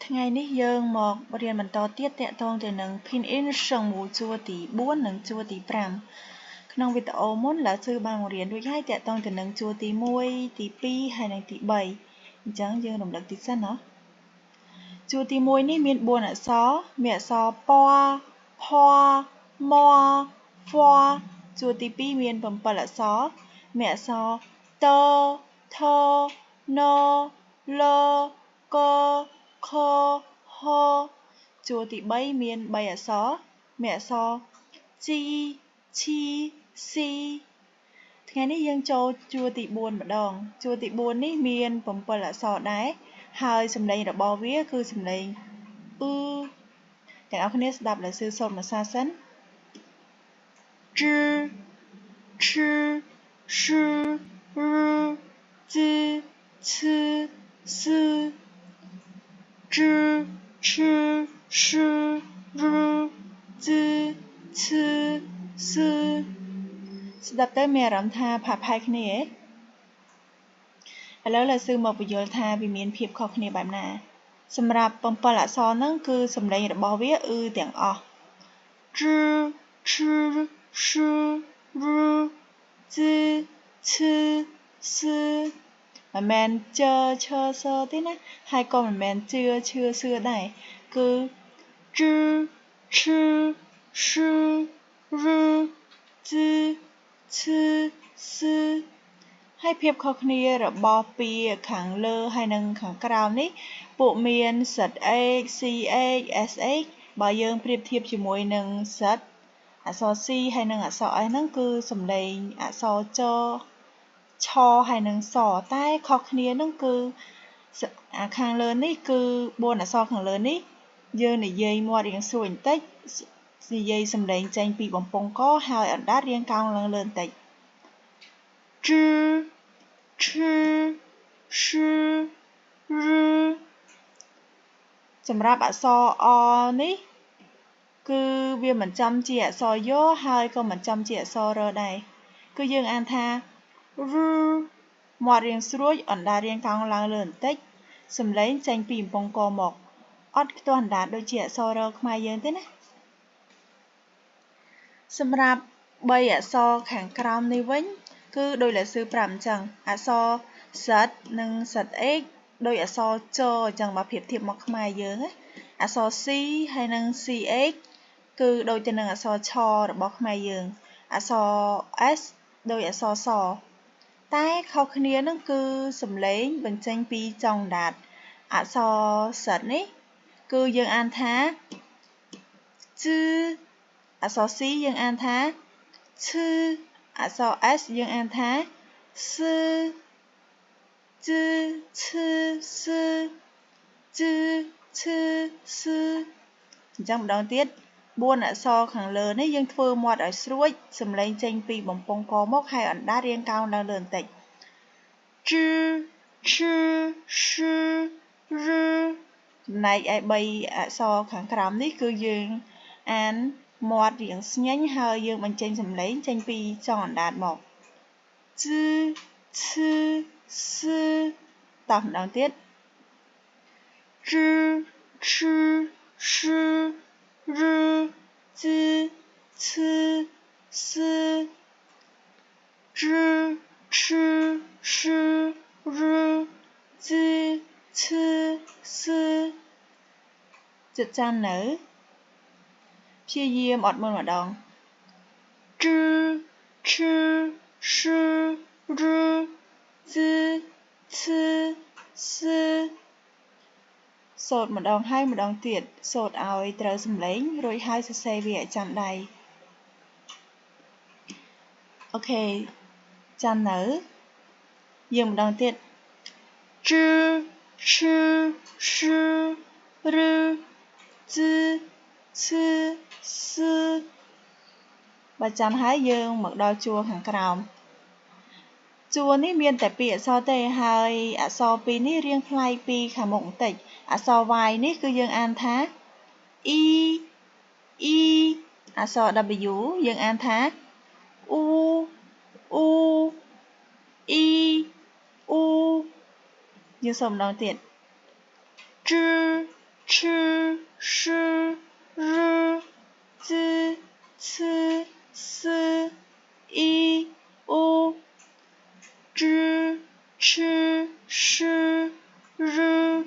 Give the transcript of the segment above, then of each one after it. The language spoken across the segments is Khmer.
ថ្ងៃនេះយើងមករៀនបន្តទៀតទាក់ទងទៅនឹង Pinyin សង្មូលជួរទី4និងជួរទី5ក្នុងវីដេអូមុនលោកsưបានបង្រៀនរួចហើយទាក់ទងទៅនឹងជួរទី1ទី2ហើយនិងទី3អញ្ចឹងយើងរំលឹកតិចសិនណាជួរទី1នេះមាន4អក្សរមានអក្សរពផមហ្វជួរទី2មាន7អក្សរមានអក្សរតថណលកខហជួរទី3មាន3អក្សរមានអក្សរជីឈីស៊ីថ្ងៃនេះយើងចូលជួរទី4ម្ដងជួរទី4នេះមាន7អក្សរដែរហើយសំឡេងរបស់វាគឺសំឡេងទាំងអស់គ្នាស្ដាប់លោកsưសូត្រភាសាសិន ch sh r z c s ch ch sh r z c s ស្ដាប់ទៅមានអារម្មណ៍ថាផាផែគ្នាឥឡូវលោកsưមកបញ្យល់ថាវាមានភាពខុសគ្នាបែបណាសម្រាប់7អក្សរហ្នឹងគឺសំឡេងរបស់វាទាំងអស់ ch ch sh r z c s មិនមែនជឈសទេណាហើយក៏មិនមែនជឿឈឿសឿដែរគឺ ch ch sh r z c s ហើយភាពខុសគ្នារបស់ពាក្យខាងលើហើយនិងខាងក្រោមនេះពួកមាន ZH CH SH បើយើងប្រៀបធៀបជាមួយនឹង Z អក្សរ C ហើយនិងអក្សរ S ហ្នឹងគឺសំឡេងអក្សរចឆហើយនិងសតែខុសគ្នាហ្នឹងគឺខាងលើនេះគឺ4អក្សរខាងលើនេះយើងនិយាយមាត់រៀងស្រួចបន្តិចនិយាយសំឡេងចេញពីបំពង់កហើយអណ្ដាតរៀងកោងឡើងលើបន្តិច ch ch sh r សម្រាប់អក្សរ អនេះគឺវាមិនចំជាអក្សរយោហើយក៏មិនចំជាអក្សររដែរគឺយើងអានថា r មាត់រៀងស្រួចអណ្ដាតរៀងកោងឡើងលើបន្តិចសំឡេងចេញពីបំពង់កមកអត់ខ្ទាស់អណ្ដាតដូចជាអក្សររខ្មែរយើងទេណាសម្រាប់3អក្សរខាងក្រោមនេះវិញគឺដោយលោកsưប្រាប់អញ្ចឹងអក្សរ Z និង ZH ដោយអក្សរចអញ្ចឹងបើប្រៀបធៀបមកខ្មែរយើងអក្សរ C ហើយនិង CH គឺដូចទៅនឹងអក្សរឆរបស់ខ្មែរយើងអក្សរ S ដោយអក្សរសតែខុសគ្នានឹងគឺសំឡេងបញ្ចេញពីចុងអណ្ដាតអក្សរ Z នេះគឺយើងអានថាជអក្សរ C យើងអានថាឈឺអក្សរ S យើងអានថាសឺជឺឈឺសឺជឺឈឺសឺអញ្ចឹងម្ដងទៀត4អក្សរខាងលើនេះយើងធ្វើមាត់ឲ្យស្រួចសំឡេងចេញពីបំពង់កមកហើយអណ្ដាតរៀងកោងឡើងលើបន្តិច ch ch sh r ចំណែកឯ3អក្សរខាងក្រោមនេះគឺយើងអានមាត់រៀងស្ញែងហើយយើងបញ្ចេញសំឡេងចេញពីចុងអណ្ដាតមកជឺឈឺសឺតោះម្ដងទៀត ch ch sh r z c s ch ch sh r z c s ចិត្តចាំនៅព្យាយាមអត់មុនម្ដង ch ch sh r z c s សូត្រម្ដងហើយម្ដងទៀតសូត្រឲ្យត្រូវសំឡេងរួចហើយសរសេរវាឲ្យចាំដៃអូខេចាំនៅយើងម្ដងទៀត ch ch sh r z c s បើចាំហើយយើងមកដល់ជួរខាងក្រោមជួរនេះមានតែ2អក្សរទេហើយអក្សរ2នេះរៀងប្លែកពីខាងមុខបន្តិចអក្សរ Y នេះគឺយើងអានថា E E អក្សរ W យើងអានថា U U E U យើងសូមម្ដងទៀត Ch 诗日之此思一无知吃诗日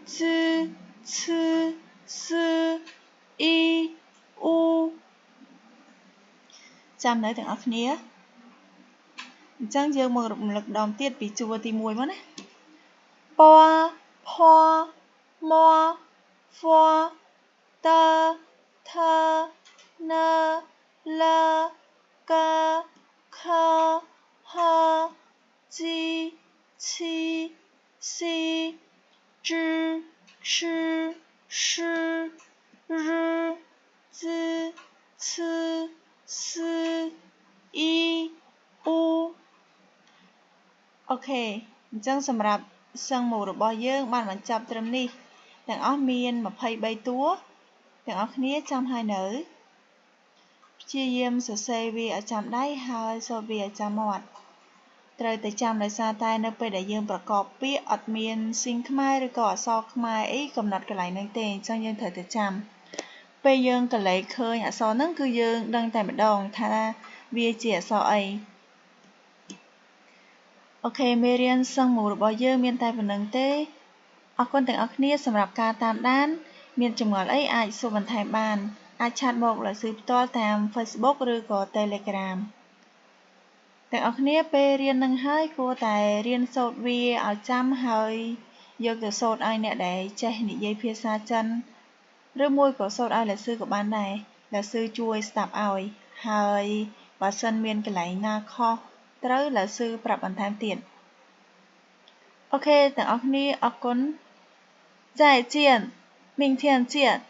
之此思一无ចាំនៅទាំងអស់គ្នាអញ្ចឹងយើងមករំលឹកម្ដងទៀតពីជួរទី1មកណាពផមហ្វតថនលកខហជីឈីស៊ី支吃诗日之此思一无អូខេអញ្ចឹងសម្រាប់សឹងមូលរបស់យើងបានបញ្ចប់ត្រឹមនេះទាំងអស់មាន23តួទាំងអស់គ្នាចាំហើយនៅព្យាយាមសរសេរវាឲ្យចាំដៃហើយសូត្រវាឲ្យចាំមាត់ត្រូវតែចាំដោយសារតែនៅពេលដែលយើងប្រកបពាក្យអត់មានស៊ីងខ្មែរឬក៏អក្សរខ្មែរអីកំណត់កន្លែងហ្នឹងទេអញ្ចឹងយើងត្រូវតែចាំពេលយើងកលេចឃើញអក្សរហ្នឹងគឺយើងដឹងតែម្ដងថាវាជាអក្សរអីអូខេមេរៀនសឹងមូលរបស់យើងមានតែប៉ុណ្្នឹងទេអរគុណទាំងអស់គ្នាសម្រាប់ការតាមដានមានចម្ងល់អីអាចសួរបន្ថែមបានអាចឆាតមកលើសឺផ្ទាល់តាម Facebook ឬក៏ Telegram ទាំងអស់គ្នាពេលរៀននឹងហើយគួរតែរៀនសូត្រវាឲ្យចាំហើយយកទៅសូត្រឲ្យអ្នកដែលចេះនិយាយភាសាចិនឬមួយក៏សូត្រឲ្យលើសឺក៏បានដែរលើសឺជួយស្ដាប់ឲ្យហើយបើសិនមានកន្លែងណាខុសត្រូវលើសឺប្រាប់បន្ថែមទៀតអូខេទាំងអស់គ្នាអរគុណ再见明天见